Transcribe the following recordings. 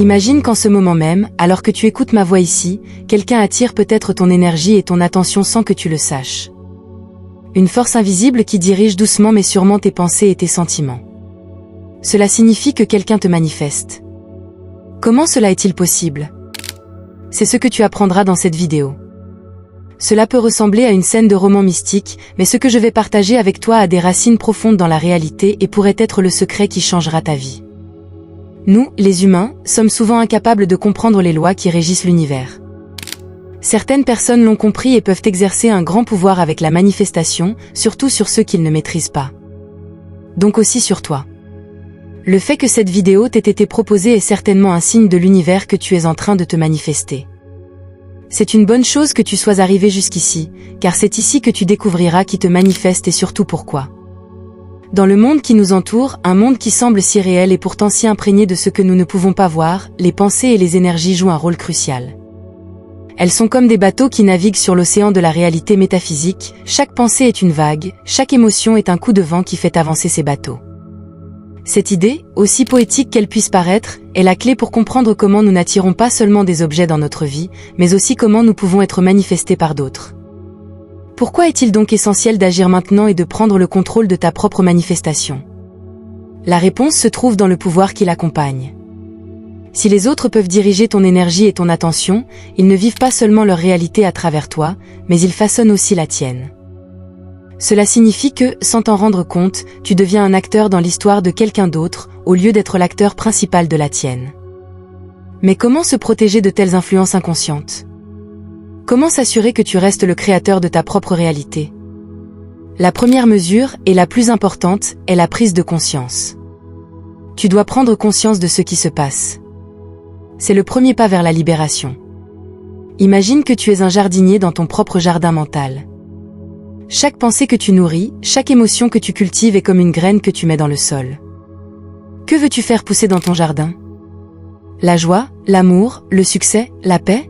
Imagine qu'en ce moment même, alors que tu écoutes ma voix ici, quelqu'un attire peut-être ton énergie et ton attention sans que tu le saches. Une force invisible qui dirige doucement mais sûrement tes pensées et tes sentiments. Cela signifie que quelqu'un te manifeste. Comment cela est-il possible? C'est ce que tu apprendras dans cette vidéo. Cela peut ressembler à une scène de roman mystique, mais ce que je vais partager avec toi a des racines profondes dans la réalité et pourrait être le secret qui changera ta vie. Nous, les humains, sommes souvent incapables de comprendre les lois qui régissent l'univers. Certaines personnes l'ont compris et peuvent exercer un grand pouvoir avec la manifestation, surtout sur ceux qu'ils ne maîtrisent pas. Donc aussi sur toi. Le fait que cette vidéo t'ait été proposée est certainement un signe de l'univers que tu es en train de te manifester. C'est une bonne chose que tu sois arrivé jusqu'ici, car c'est ici que tu découvriras qui te manifeste et surtout pourquoi. Dans le monde qui nous entoure, un monde qui semble si réel et pourtant si imprégné de ce que nous ne pouvons pas voir, les pensées et les énergies jouent un rôle crucial. Elles sont comme des bateaux qui naviguent sur l'océan de la réalité métaphysique, chaque pensée est une vague, chaque émotion est un coup de vent qui fait avancer ces bateaux. Cette idée, aussi poétique qu'elle puisse paraître, est la clé pour comprendre comment nous n'attirons pas seulement des objets dans notre vie, mais aussi comment nous pouvons être manifestés par d'autres. Pourquoi est-il donc essentiel d'agir maintenant et de prendre le contrôle de ta propre manifestation? La réponse se trouve dans le pouvoir qui l'accompagne. Si les autres peuvent diriger ton énergie et ton attention, ils ne vivent pas seulement leur réalité à travers toi, mais ils façonnent aussi la tienne. Cela signifie que, sans t'en rendre compte, tu deviens un acteur dans l'histoire de quelqu'un d'autre, au lieu d'être l'acteur principal de la tienne. Mais comment se protéger de telles influences inconscientes? Comment s'assurer que tu restes le créateur de ta propre réalité? La première mesure, et la plus importante, est la prise de conscience. Tu dois prendre conscience de ce qui se passe. C'est le premier pas vers la libération. Imagine que tu es un jardinier dans ton propre jardin mental. Chaque pensée que tu nourris, chaque émotion que tu cultives est comme une graine que tu mets dans le sol. Que veux-tu faire pousser dans ton jardin? La joie, l'amour, le succès, la paix?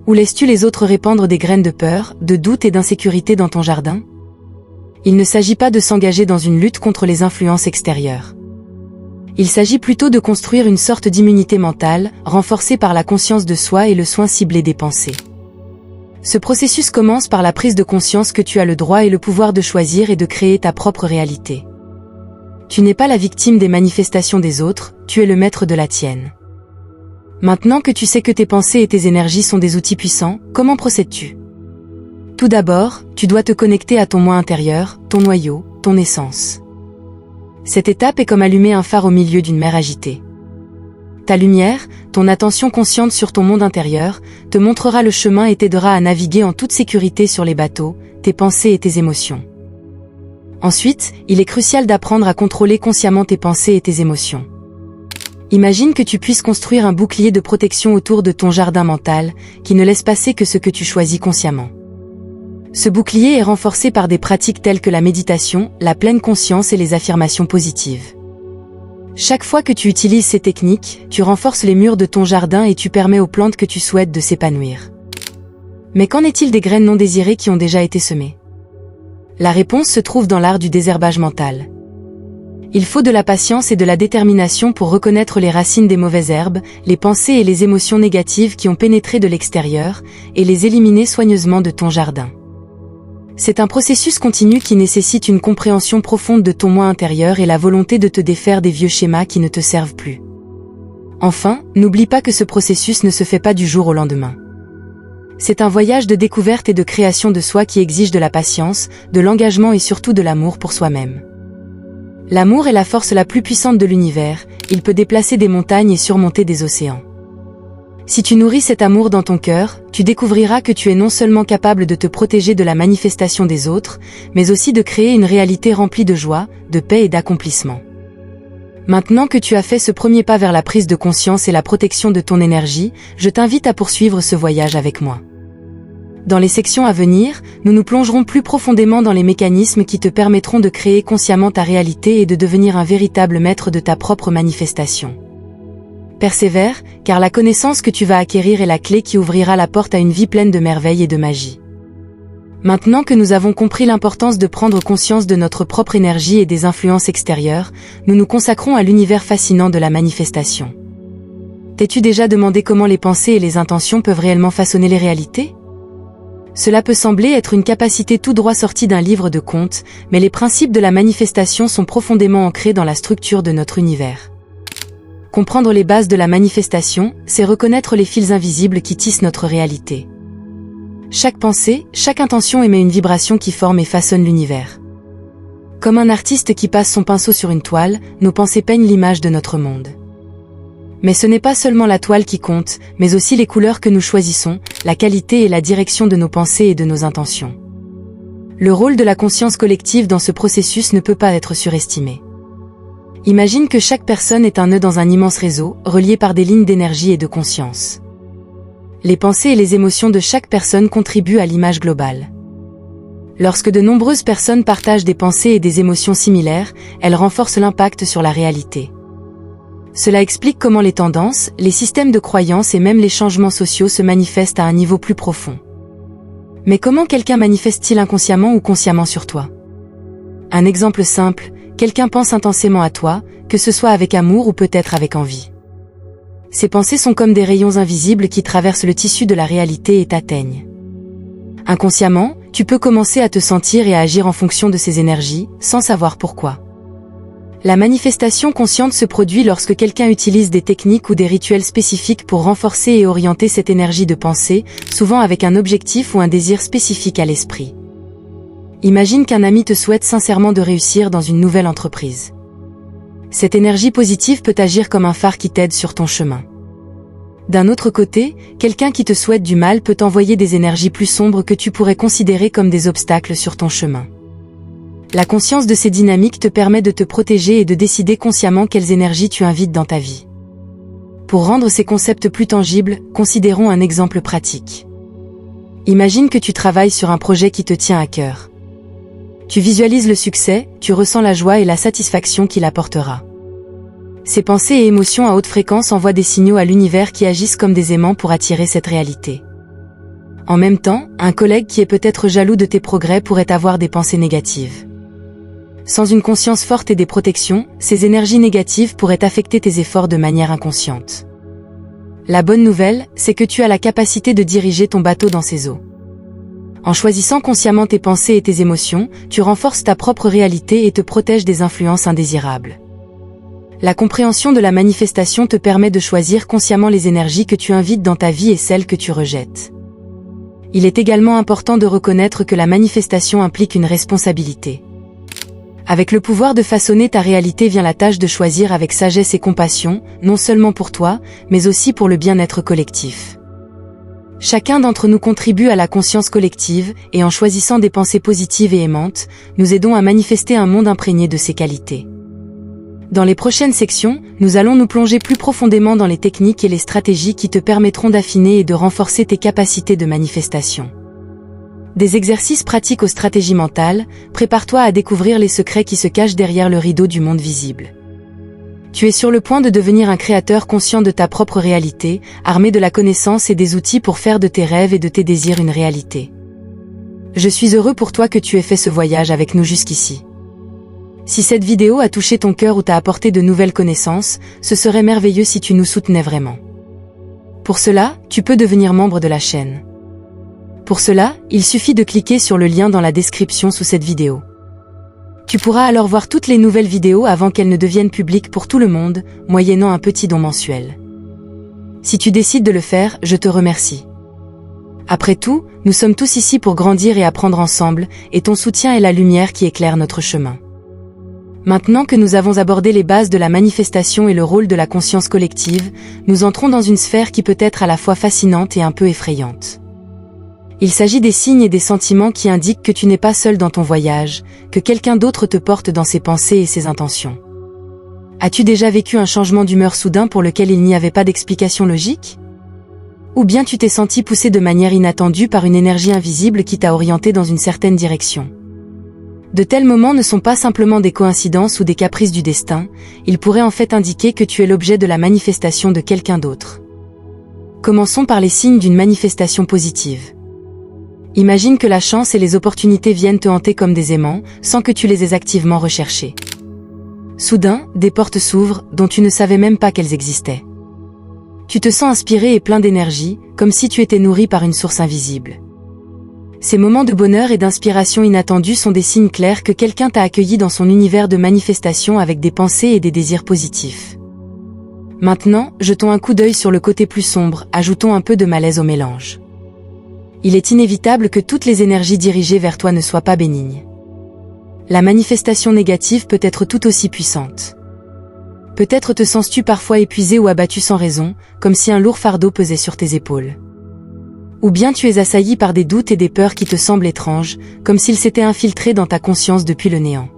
Ou laisses-tu les autres répandre des graines de peur, de doute et d'insécurité dans ton jardin? Il ne s'agit pas de s'engager dans une lutte contre les influences extérieures. Il s'agit plutôt de construire une sorte d'immunité mentale, renforcée par la conscience de soi et le soin ciblé des pensées. Ce processus commence par la prise de conscience que tu as le droit et le pouvoir de choisir et de créer ta propre réalité. Tu n'es pas la victime des manifestations des autres, tu es le maître de la tienne. Maintenant que tu sais que tes pensées et tes énergies sont des outils puissants, comment procèdes-tu? Tout d'abord, tu dois te connecter à ton moi intérieur, ton noyau, ton essence. Cette étape est comme allumer un phare au milieu d'une mer agitée. Ta lumière, ton attention consciente sur ton monde intérieur, te montrera le chemin et t'aidera à naviguer en toute sécurité sur les bateaux, tes pensées et tes émotions. Ensuite, il est crucial d'apprendre à contrôler consciemment tes pensées et tes émotions. Imagine que tu puisses construire un bouclier de protection autour de ton jardin mental, qui ne laisse passer que ce que tu choisis consciemment. Ce bouclier est renforcé par des pratiques telles que la méditation, la pleine conscience et les affirmations positives. Chaque fois que tu utilises ces techniques, tu renforces les murs de ton jardin et tu permets aux plantes que tu souhaites de s'épanouir. Mais qu'en est-il des graines non désirées qui ont déjà été semées? La réponse se trouve dans l'art du désherbage mental. Il faut de la patience et de la détermination pour reconnaître les racines des mauvaises herbes, les pensées et les émotions négatives qui ont pénétré de l'extérieur, et les éliminer soigneusement de ton jardin. C'est un processus continu qui nécessite une compréhension profonde de ton moi intérieur et la volonté de te défaire des vieux schémas qui ne te servent plus. Enfin, n'oublie pas que ce processus ne se fait pas du jour au lendemain. C'est un voyage de découverte et de création de soi qui exige de la patience, de l'engagement et surtout de l'amour pour soi-même. L'amour est la force la plus puissante de l'univers, il peut déplacer des montagnes et surmonter des océans. Si tu nourris cet amour dans ton cœur, tu découvriras que tu es non seulement capable de te protéger de la manifestation des autres, mais aussi de créer une réalité remplie de joie, de paix et d'accomplissement. Maintenant que tu as fait ce premier pas vers la prise de conscience et la protection de ton énergie, je t'invite à poursuivre ce voyage avec moi. Dans les sections à venir, nous nous plongerons plus profondément dans les mécanismes qui te permettront de créer consciemment ta réalité et de devenir un véritable maître de ta propre manifestation. Persévère, car la connaissance que tu vas acquérir est la clé qui ouvrira la porte à une vie pleine de merveilles et de magie. Maintenant que nous avons compris l'importance de prendre conscience de notre propre énergie et des influences extérieures, nous nous consacrons à l'univers fascinant de la manifestation. T'es-tu déjà demandé comment les pensées et les intentions peuvent réellement façonner les réalités? Cela peut sembler être une capacité tout droit sortie d'un livre de contes, mais les principes de la manifestation sont profondément ancrés dans la structure de notre univers. Comprendre les bases de la manifestation, c'est reconnaître les fils invisibles qui tissent notre réalité. Chaque pensée, chaque intention émet une vibration qui forme et façonne l'univers. Comme un artiste qui passe son pinceau sur une toile, nos pensées peignent l'image de notre monde. Mais ce n'est pas seulement la toile qui compte, mais aussi les couleurs que nous choisissons, la qualité et la direction de nos pensées et de nos intentions. Le rôle de la conscience collective dans ce processus ne peut pas être surestimé. Imagine que chaque personne est un nœud dans un immense réseau, relié par des lignes d'énergie et de conscience. Les pensées et les émotions de chaque personne contribuent à l'image globale. Lorsque de nombreuses personnes partagent des pensées et des émotions similaires, elles renforcent l'impact sur la réalité. Cela explique comment les tendances, les systèmes de croyances et même les changements sociaux se manifestent à un niveau plus profond. Mais comment quelqu'un manifeste-t-il inconsciemment ou consciemment sur toi? Un exemple simple, quelqu'un pense intensément à toi, que ce soit avec amour ou peut-être avec envie. Ces pensées sont comme des rayons invisibles qui traversent le tissu de la réalité et t'atteignent. Inconsciemment, tu peux commencer à te sentir et à agir en fonction de ces énergies, sans savoir pourquoi. La manifestation consciente se produit lorsque quelqu'un utilise des techniques ou des rituels spécifiques pour renforcer et orienter cette énergie de pensée, souvent avec un objectif ou un désir spécifique à l'esprit. Imagine qu'un ami te souhaite sincèrement de réussir dans une nouvelle entreprise. Cette énergie positive peut agir comme un phare qui t'aide sur ton chemin. D'un autre côté, quelqu'un qui te souhaite du mal peut t'envoyer des énergies plus sombres que tu pourrais considérer comme des obstacles sur ton chemin. La conscience de ces dynamiques te permet de te protéger et de décider consciemment quelles énergies tu invites dans ta vie. Pour rendre ces concepts plus tangibles, considérons un exemple pratique. Imagine que tu travailles sur un projet qui te tient à cœur. Tu visualises le succès, tu ressens la joie et la satisfaction qu'il apportera. Ces pensées et émotions à haute fréquence envoient des signaux à l'univers qui agissent comme des aimants pour attirer cette réalité. En même temps, un collègue qui est peut-être jaloux de tes progrès pourrait avoir des pensées négatives. Sans une conscience forte et des protections, ces énergies négatives pourraient affecter tes efforts de manière inconsciente. La bonne nouvelle, c'est que tu as la capacité de diriger ton bateau dans ces eaux. En choisissant consciemment tes pensées et tes émotions, tu renforces ta propre réalité et te protèges des influences indésirables. La compréhension de la manifestation te permet de choisir consciemment les énergies que tu invites dans ta vie et celles que tu rejettes. Il est également important de reconnaître que la manifestation implique une responsabilité. Avec le pouvoir de façonner ta réalité vient la tâche de choisir avec sagesse et compassion, non seulement pour toi, mais aussi pour le bien-être collectif. Chacun d'entre nous contribue à la conscience collective, et en choisissant des pensées positives et aimantes, nous aidons à manifester un monde imprégné de ces qualités. Dans les prochaines sections, nous allons nous plonger plus profondément dans les techniques et les stratégies qui te permettront d'affiner et de renforcer tes capacités de manifestation. Des exercices pratiques aux stratégies mentales, prépare-toi à découvrir les secrets qui se cachent derrière le rideau du monde visible. Tu es sur le point de devenir un créateur conscient de ta propre réalité, armé de la connaissance et des outils pour faire de tes rêves et de tes désirs une réalité. Je suis heureux pour toi que tu aies fait ce voyage avec nous jusqu'ici. Si cette vidéo a touché ton cœur ou t'a apporté de nouvelles connaissances, ce serait merveilleux si tu nous soutenais vraiment. Pour cela, tu peux devenir membre de la chaîne. Pour cela, il suffit de cliquer sur le lien dans la description sous cette vidéo. Tu pourras alors voir toutes les nouvelles vidéos avant qu'elles ne deviennent publiques pour tout le monde, moyennant un petit don mensuel. Si tu décides de le faire, je te remercie. Après tout, nous sommes tous ici pour grandir et apprendre ensemble, et ton soutien est la lumière qui éclaire notre chemin. Maintenant que nous avons abordé les bases de la manifestation et le rôle de la conscience collective, nous entrons dans une sphère qui peut être à la fois fascinante et un peu effrayante. Il s'agit des signes et des sentiments qui indiquent que tu n'es pas seul dans ton voyage, que quelqu'un d'autre te porte dans ses pensées et ses intentions. As-tu déjà vécu un changement d'humeur soudain pour lequel il n'y avait pas d'explication logique? Ou bien tu t'es senti poussé de manière inattendue par une énergie invisible qui t'a orienté dans une certaine direction? De tels moments ne sont pas simplement des coïncidences ou des caprices du destin, ils pourraient en fait indiquer que tu es l'objet de la manifestation de quelqu'un d'autre. Commençons par les signes d'une manifestation positive. Imagine que la chance et les opportunités viennent te hanter comme des aimants, sans que tu les aies activement recherchées. Soudain, des portes s'ouvrent, dont tu ne savais même pas qu'elles existaient. Tu te sens inspiré et plein d'énergie, comme si tu étais nourri par une source invisible. Ces moments de bonheur et d'inspiration inattendus sont des signes clairs que quelqu'un t'a accueilli dans son univers de manifestation avec des pensées et des désirs positifs. Maintenant, jetons un coup d'œil sur le côté plus sombre, ajoutons un peu de malaise au mélange. Il est inévitable que toutes les énergies dirigées vers toi ne soient pas bénignes. La manifestation négative peut être tout aussi puissante. Peut-être te sens-tu parfois épuisé ou abattu sans raison, comme si un lourd fardeau pesait sur tes épaules. Ou bien tu es assailli par des doutes et des peurs qui te semblent étranges, comme s'ils s'étaient infiltrés dans ta conscience depuis le néant.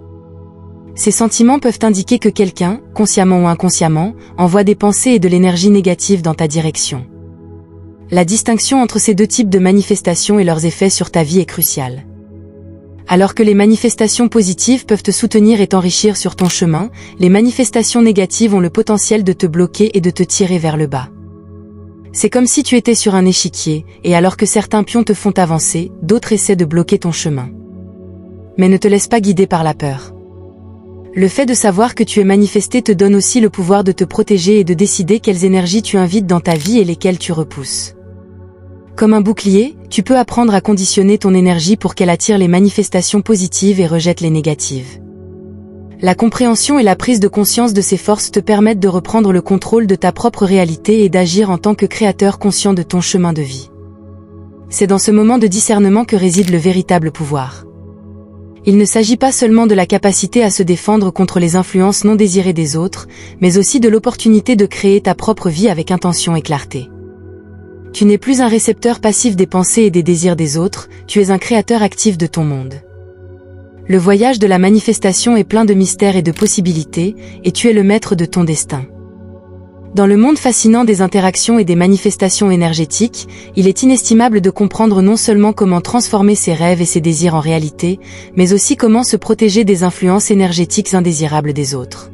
Ces sentiments peuvent indiquer que quelqu'un, consciemment ou inconsciemment, envoie des pensées et de l'énergie négative dans ta direction. La distinction entre ces deux types de manifestations et leurs effets sur ta vie est cruciale. Alors que les manifestations positives peuvent te soutenir et t'enrichir sur ton chemin, les manifestations négatives ont le potentiel de te bloquer et de te tirer vers le bas. C'est comme si tu étais sur un échiquier, et alors que certains pions te font avancer, d'autres essaient de bloquer ton chemin. Mais ne te laisse pas guider par la peur. Le fait de savoir que tu es manifesté te donne aussi le pouvoir de te protéger et de décider quelles énergies tu invites dans ta vie et lesquelles tu repousses. Comme un bouclier, tu peux apprendre à conditionner ton énergie pour qu'elle attire les manifestations positives et rejette les négatives. La compréhension et la prise de conscience de ces forces te permettent de reprendre le contrôle de ta propre réalité et d'agir en tant que créateur conscient de ton chemin de vie. C'est dans ce moment de discernement que réside le véritable pouvoir. Il ne s'agit pas seulement de la capacité à se défendre contre les influences non désirées des autres, mais aussi de l'opportunité de créer ta propre vie avec intention et clarté. Tu n'es plus un récepteur passif des pensées et des désirs des autres, tu es un créateur actif de ton monde. Le voyage de la manifestation est plein de mystères et de possibilités, et tu es le maître de ton destin. Dans le monde fascinant des interactions et des manifestations énergétiques, il est inestimable de comprendre non seulement comment transformer ses rêves et ses désirs en réalité, mais aussi comment se protéger des influences énergétiques indésirables des autres.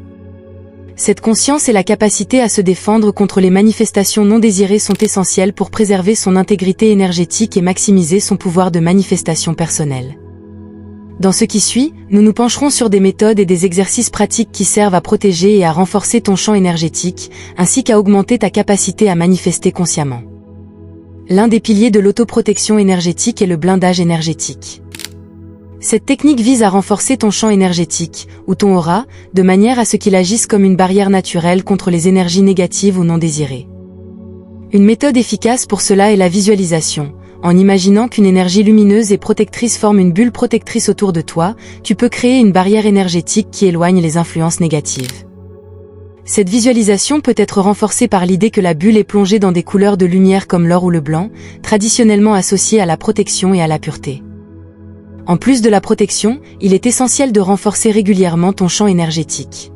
Cette conscience et la capacité à se défendre contre les manifestations non désirées sont essentielles pour préserver son intégrité énergétique et maximiser son pouvoir de manifestation personnelle. Dans ce qui suit, nous nous pencherons sur des méthodes et des exercices pratiques qui servent à protéger et à renforcer ton champ énergétique, ainsi qu'à augmenter ta capacité à manifester consciemment. L'un des piliers de l'autoprotection énergétique est le blindage énergétique. Cette technique vise à renforcer ton champ énergétique, ou ton aura, de manière à ce qu'il agisse comme une barrière naturelle contre les énergies négatives ou non désirées. Une méthode efficace pour cela est la visualisation. En imaginant qu'une énergie lumineuse et protectrice forme une bulle protectrice autour de toi, tu peux créer une barrière énergétique qui éloigne les influences négatives. Cette visualisation peut être renforcée par l'idée que la bulle est plongée dans des couleurs de lumière comme l'or ou le blanc, traditionnellement associées à la protection et à la pureté. En plus de la protection, il est essentiel de renforcer régulièrement ton champ énergétique.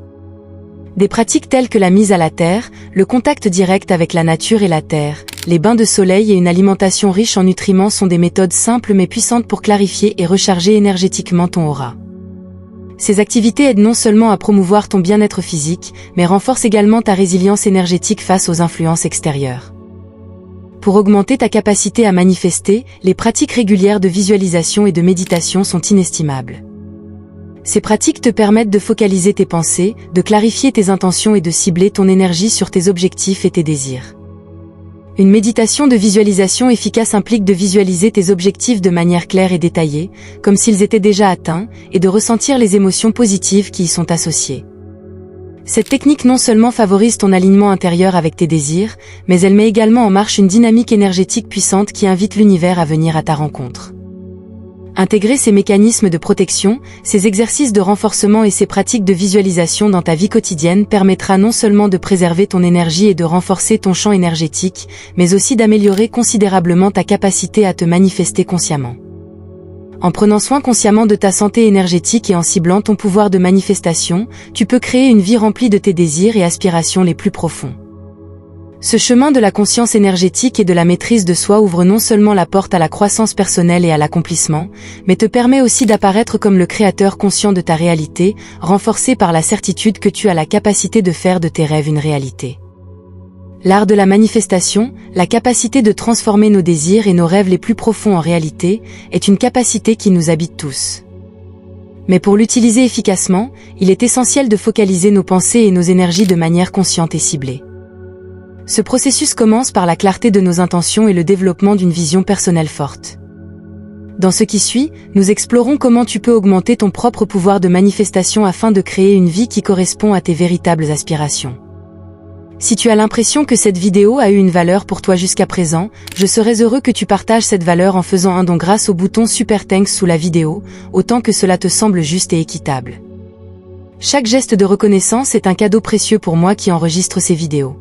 Des pratiques telles que la mise à la terre, le contact direct avec la nature et la terre, les bains de soleil et une alimentation riche en nutriments sont des méthodes simples mais puissantes pour clarifier et recharger énergétiquement ton aura. Ces activités aident non seulement à promouvoir ton bien-être physique, mais renforcent également ta résilience énergétique face aux influences extérieures. Pour augmenter ta capacité à manifester, les pratiques régulières de visualisation et de méditation sont inestimables. Ces pratiques te permettent de focaliser tes pensées, de clarifier tes intentions et de cibler ton énergie sur tes objectifs et tes désirs. Une méditation de visualisation efficace implique de visualiser tes objectifs de manière claire et détaillée, comme s'ils étaient déjà atteints, et de ressentir les émotions positives qui y sont associées. Cette technique non seulement favorise ton alignement intérieur avec tes désirs, mais elle met également en marche une dynamique énergétique puissante qui invite l'univers à venir à ta rencontre. Intégrer ces mécanismes de protection, ces exercices de renforcement et ces pratiques de visualisation dans ta vie quotidienne permettra non seulement de préserver ton énergie et de renforcer ton champ énergétique, mais aussi d'améliorer considérablement ta capacité à te manifester consciemment. En prenant soin consciemment de ta santé énergétique et en ciblant ton pouvoir de manifestation, tu peux créer une vie remplie de tes désirs et aspirations les plus profonds. Ce chemin de la conscience énergétique et de la maîtrise de soi ouvre non seulement la porte à la croissance personnelle et à l'accomplissement, mais te permet aussi d'apparaître comme le créateur conscient de ta réalité, renforcé par la certitude que tu as la capacité de faire de tes rêves une réalité. L'art de la manifestation, la capacité de transformer nos désirs et nos rêves les plus profonds en réalité, est une capacité qui nous habite tous. Mais pour l'utiliser efficacement, il est essentiel de focaliser nos pensées et nos énergies de manière consciente et ciblée. Ce processus commence par la clarté de nos intentions et le développement d'une vision personnelle forte. Dans ce qui suit, nous explorons comment tu peux augmenter ton propre pouvoir de manifestation afin de créer une vie qui correspond à tes véritables aspirations. Si tu as l'impression que cette vidéo a eu une valeur pour toi jusqu'à présent, je serais heureux que tu partages cette valeur en faisant un don grâce au bouton Super Thanks sous la vidéo, autant que cela te semble juste et équitable. Chaque geste de reconnaissance est un cadeau précieux pour moi qui enregistre ces vidéos.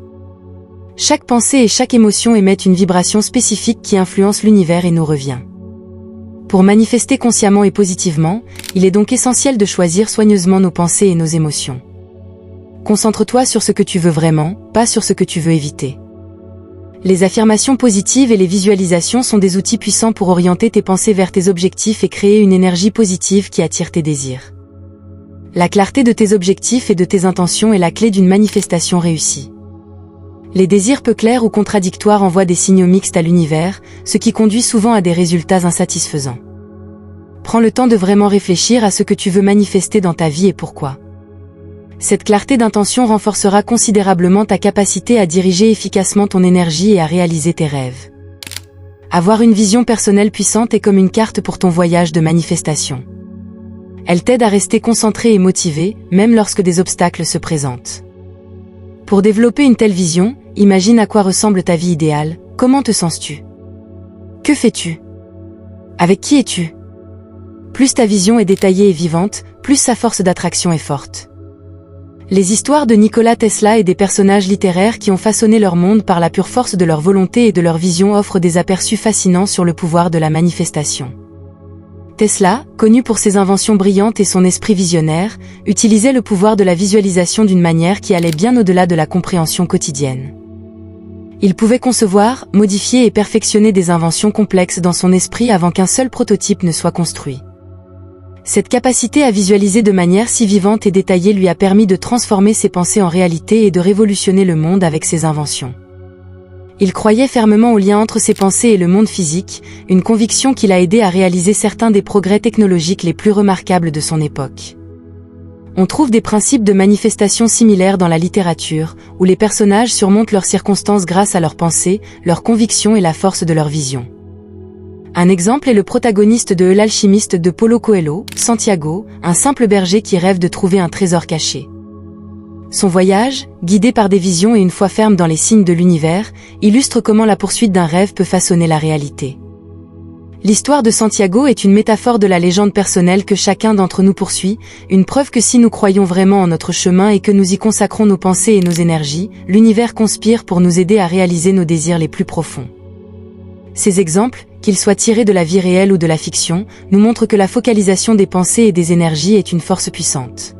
Chaque pensée et chaque émotion émettent une vibration spécifique qui influence l'univers et nous revient. Pour manifester consciemment et positivement, il est donc essentiel de choisir soigneusement nos pensées et nos émotions. Concentre-toi sur ce que tu veux vraiment, pas sur ce que tu veux éviter. Les affirmations positives et les visualisations sont des outils puissants pour orienter tes pensées vers tes objectifs et créer une énergie positive qui attire tes désirs. La clarté de tes objectifs et de tes intentions est la clé d'une manifestation réussie. Les désirs peu clairs ou contradictoires envoient des signaux mixtes à l'univers, ce qui conduit souvent à des résultats insatisfaisants. Prends le temps de vraiment réfléchir à ce que tu veux manifester dans ta vie et pourquoi. Cette clarté d'intention renforcera considérablement ta capacité à diriger efficacement ton énergie et à réaliser tes rêves. Avoir une vision personnelle puissante est comme une carte pour ton voyage de manifestation. Elle t'aide à rester concentré et motivé, même lorsque des obstacles se présentent. Pour développer une telle vision, imagine à quoi ressemble ta vie idéale, comment te sens-tu? Que fais-tu? Avec qui es-tu? Plus ta vision est détaillée et vivante, plus sa force d'attraction est forte. Les histoires de Nikola Tesla et des personnages littéraires qui ont façonné leur monde par la pure force de leur volonté et de leur vision offrent des aperçus fascinants sur le pouvoir de la manifestation. Tesla, connu pour ses inventions brillantes et son esprit visionnaire, utilisait le pouvoir de la visualisation d'une manière qui allait bien au-delà de la compréhension quotidienne. Il pouvait concevoir, modifier et perfectionner des inventions complexes dans son esprit avant qu'un seul prototype ne soit construit. Cette capacité à visualiser de manière si vivante et détaillée lui a permis de transformer ses pensées en réalité et de révolutionner le monde avec ses inventions. Il croyait fermement au lien entre ses pensées et le monde physique, une conviction qui l'a aidé à réaliser certains des progrès technologiques les plus remarquables de son époque. On trouve des principes de manifestation similaires dans la littérature, où les personnages surmontent leurs circonstances grâce à leurs pensées, leurs convictions et la force de leur vision. Un exemple est le protagoniste de L'Alchimiste de Paulo Coelho, Santiago, un simple berger qui rêve de trouver un trésor caché. Son voyage, guidé par des visions et une foi ferme dans les signes de l'univers, illustre comment la poursuite d'un rêve peut façonner la réalité. L'histoire de Santiago est une métaphore de la légende personnelle que chacun d'entre nous poursuit, une preuve que si nous croyons vraiment en notre chemin et que nous y consacrons nos pensées et nos énergies, l'univers conspire pour nous aider à réaliser nos désirs les plus profonds. Ces exemples, qu'ils soient tirés de la vie réelle ou de la fiction, nous montrent que la focalisation des pensées et des énergies est une force puissante.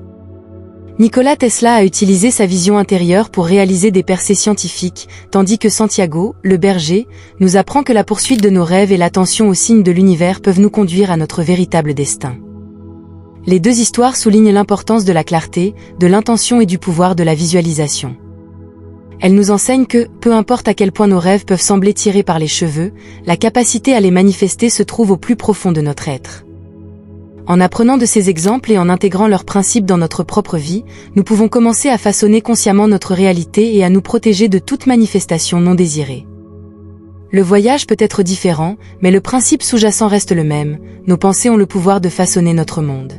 Nikola Tesla a utilisé sa vision intérieure pour réaliser des percées scientifiques, tandis que Santiago, le berger, nous apprend que la poursuite de nos rêves et l'attention aux signes de l'univers peuvent nous conduire à notre véritable destin. Les deux histoires soulignent l'importance de la clarté, de l'intention et du pouvoir de la visualisation. Elles nous enseignent que, peu importe à quel point nos rêves peuvent sembler tirés par les cheveux, la capacité à les manifester se trouve au plus profond de notre être. En apprenant de ces exemples et en intégrant leurs principes dans notre propre vie, nous pouvons commencer à façonner consciemment notre réalité et à nous protéger de toute manifestation non désirée. Le voyage peut être différent, mais le principe sous-jacent reste le même, nos pensées ont le pouvoir de façonner notre monde.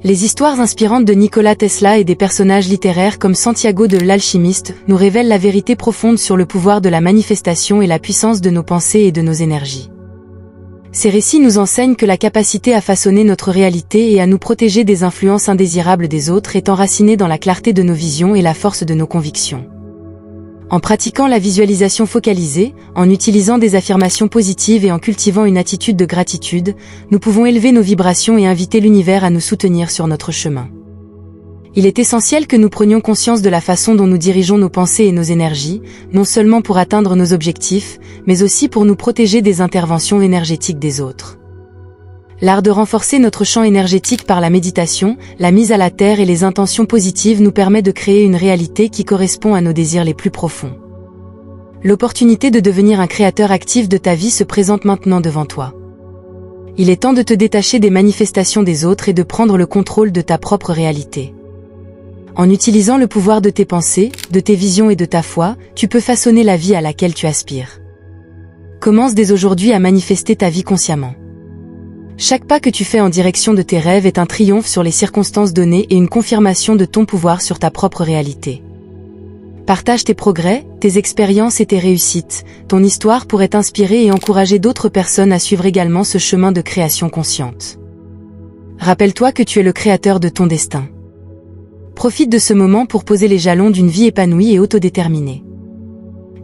Les histoires inspirantes de Nikola Tesla et des personnages littéraires comme Santiago de L'Alchimiste nous révèlent la vérité profonde sur le pouvoir de la manifestation et la puissance de nos pensées et de nos énergies. Ces récits nous enseignent que la capacité à façonner notre réalité et à nous protéger des influences indésirables des autres est enracinée dans la clarté de nos visions et la force de nos convictions. En pratiquant la visualisation focalisée, en utilisant des affirmations positives et en cultivant une attitude de gratitude, nous pouvons élever nos vibrations et inviter l'univers à nous soutenir sur notre chemin. Il est essentiel que nous prenions conscience de la façon dont nous dirigeons nos pensées et nos énergies, non seulement pour atteindre nos objectifs, mais aussi pour nous protéger des interventions énergétiques des autres. L'art de renforcer notre champ énergétique par la méditation, la mise à la terre et les intentions positives nous permet de créer une réalité qui correspond à nos désirs les plus profonds. L'opportunité de devenir un créateur actif de ta vie se présente maintenant devant toi. Il est temps de te détacher des manifestations des autres et de prendre le contrôle de ta propre réalité. En utilisant le pouvoir de tes pensées, de tes visions et de ta foi, tu peux façonner la vie à laquelle tu aspires. Commence dès aujourd'hui à manifester ta vie consciemment. Chaque pas que tu fais en direction de tes rêves est un triomphe sur les circonstances données et une confirmation de ton pouvoir sur ta propre réalité. Partage tes progrès, tes expériences et tes réussites. Ton histoire pourrait inspirer et encourager d'autres personnes à suivre également ce chemin de création consciente. Rappelle-toi que tu es le créateur de ton destin. Profite de ce moment pour poser les jalons d'une vie épanouie et autodéterminée.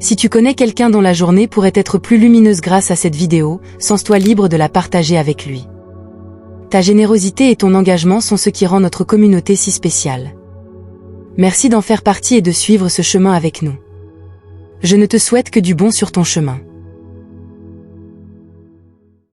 Si tu connais quelqu'un dont la journée pourrait être plus lumineuse grâce à cette vidéo, sens-toi libre de la partager avec lui. Ta générosité et ton engagement sont ce qui rend notre communauté si spéciale. Merci d'en faire partie et de suivre ce chemin avec nous. Je ne te souhaite que du bon sur ton chemin.